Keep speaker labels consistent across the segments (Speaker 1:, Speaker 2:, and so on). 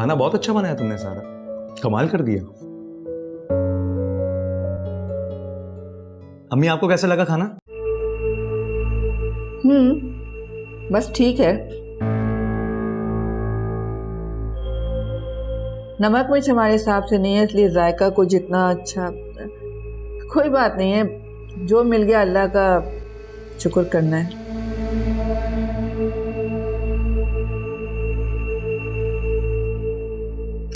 Speaker 1: खाना बहुत अच्छा बनाया तुमने सारा, कमाल कर दिया। अम्मी आपको कैसा लगा खाना?
Speaker 2: बस ठीक है। नमक मिर्च हमारे हिसाब से नहीं है, इसलिए जायका को जितना अच्छा। कोई बात नहीं है, जो मिल गया अल्लाह का शुक्र करना है।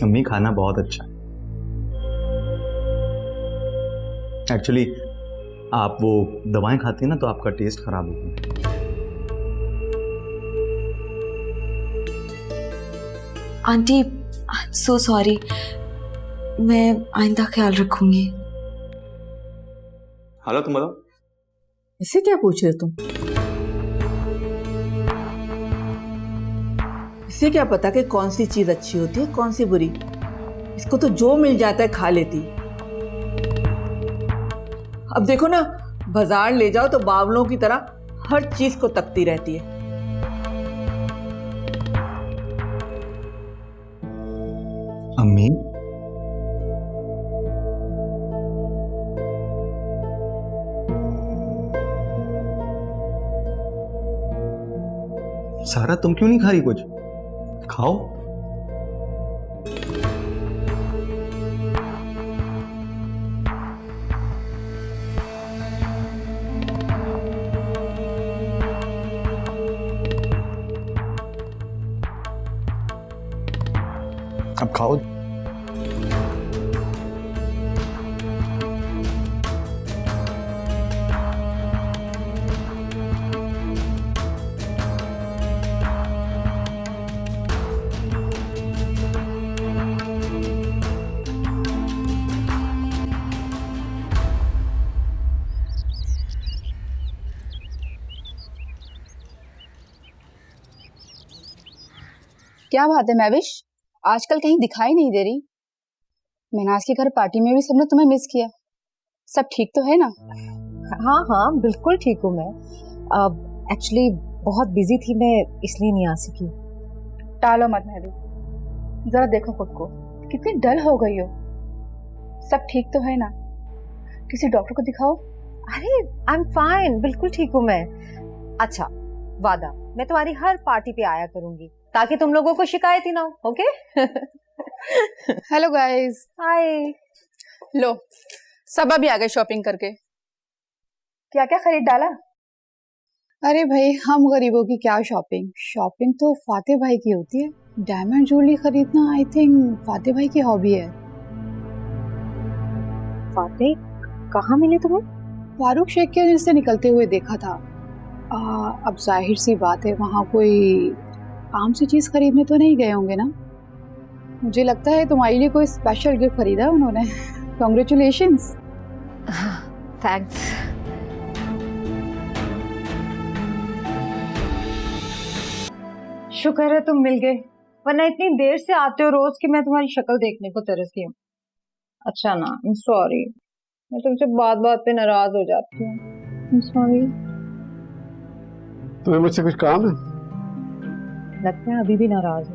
Speaker 1: अम्मी खाना बहुत अच्छा है। एक्चुअली आप वो दवाएं खाती हैं ना, तो आपका टेस्ट खराब हो गया।
Speaker 3: Aunty I am so sorry, मैं आइंदा ख्याल रखूंगी।
Speaker 1: हेलो, तुम बताओ।
Speaker 2: इससे क्या पूछ रहे तुम? इससे क्या पता कि कौन सी चीज अच्छी होती है कौन सी बुरी। इसको तो जो मिल जाता है खा लेती। अब देखो ना, बाजार ले जाओ तो बावलों की तरह हर चीज को तकती रहती है।
Speaker 1: अम्मी सारा, तुम क्यों नहीं खा रही? कुछ खाओ। अब खाओ।
Speaker 4: क्या बात है महविश, आजकल कहीं दिखाई नहीं दे रही। मिनाज के घर पार्टी में भी सबने तुम्हें मिस किया। सब ठीक तो है ना?
Speaker 5: हाँ हाँ बिल्कुल ठीक हूँ मैं। अब एक्चुअली बहुत बिजी थी मैं, इसलिए नहीं आ सकी।
Speaker 4: टालो मत महविश, जरा देखो खुद को, कितनी डल हो गई हो। सब ठीक तो है ना? किसी डॉक्टर को दिखाओ।
Speaker 5: अरे आई एम फाइन, बिल्कुल ठीक हूँ मैं। अच्छा वादा, मैं तुम्हारी हर पार्टी पे आया करूंगी ताकि तुम लोगों को शिकायत ही ना हो। ओके?
Speaker 4: Hello guys.
Speaker 5: हाय।
Speaker 4: लो, सब अभी आ गए शॉपिंग करके। क्या क्या खरीद डाला? अरे भाई, हम गरीबों की क्या शॉपिंग। शॉपिंग तो फाते भाई की होती है। डायमंड ज्वेलरी खरीदना आई थिंक फाते भाई की हॉबी है।
Speaker 5: फाते कहाँ मिले तुम्हें?
Speaker 4: फारूक शेख के घर से निकलते हुए देखा था। अब जाहिर सी बात है वहाँ कोई आम सी चीज खरीदने तो नहीं गए होंगे ना। मुझे लगता है तुम्हारे लिए कोई स्पेशल गिफ्ट खरीदा है उन्होंने। कांग्रेचुलेशंस।
Speaker 5: थैंक्स। शुक्र है तुम मिल गए, वरना इतनी देर से आते हो रोज कि मैं तुम्हारी शक्ल देखने को तरसती हूँ। अच्छा ना, आई एम सॉरी, मैं तुमसे बात बात पे नाराज हो जाती हूँ। I am sorry.
Speaker 6: तुम्हें मुझसे कुछ काम है?
Speaker 5: लगता है अभी भी नाराज हो।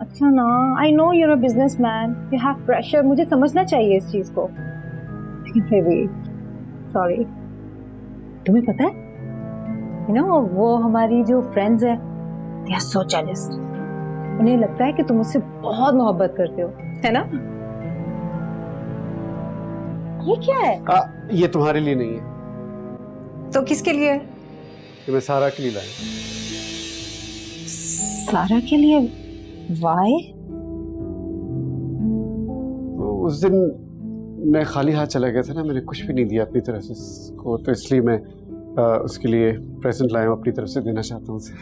Speaker 5: अच्छा ना, I know you are a businessman, you have pressure, मुझे समझना चाहिए इस चीज को। फिर भी सॉरी। तुम्हें पता है यू नो वो हमारी जो फ्रेंड्स है, दे आर सो जेलस। उन्हें लगता है कि तुम मुझसे बहुत मोहब्बत करते हो, है ना? ये क्या है?
Speaker 6: ये तुम्हारे लिए नहीं है।
Speaker 5: तो किसके लिए?
Speaker 6: ये मैं सारा के लिए लाया।
Speaker 5: सारा के लिए? वाई?
Speaker 6: उस दिन मैं खाली हाथ चला गया था ना, मैंने कुछ भी नहीं दिया अपनी तरफ से उसको, तो इसलिए मैं उसके लिए प्रेजेंट लाया हूँ अपनी तरफ से, देना चाहता हूँ उसे।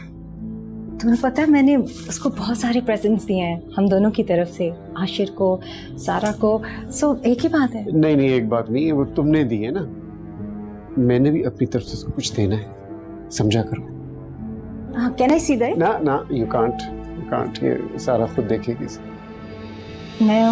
Speaker 5: तुम्हें पता है मैंने उसको बहुत सारे प्रेजेंट्स दिए हैं हम दोनों की तरफ से, आशिर को, सारा को। सो एक ही बात है।
Speaker 6: नहीं नहीं, एक बात नहीं, वो तुमने दी है ना, मैंने भी अपनी तरफ से उसको कुछ देना है, समझा करो।
Speaker 5: Can I see that?
Speaker 6: ना, यू कांट, ये सारा खुद देखेगी।
Speaker 5: मैं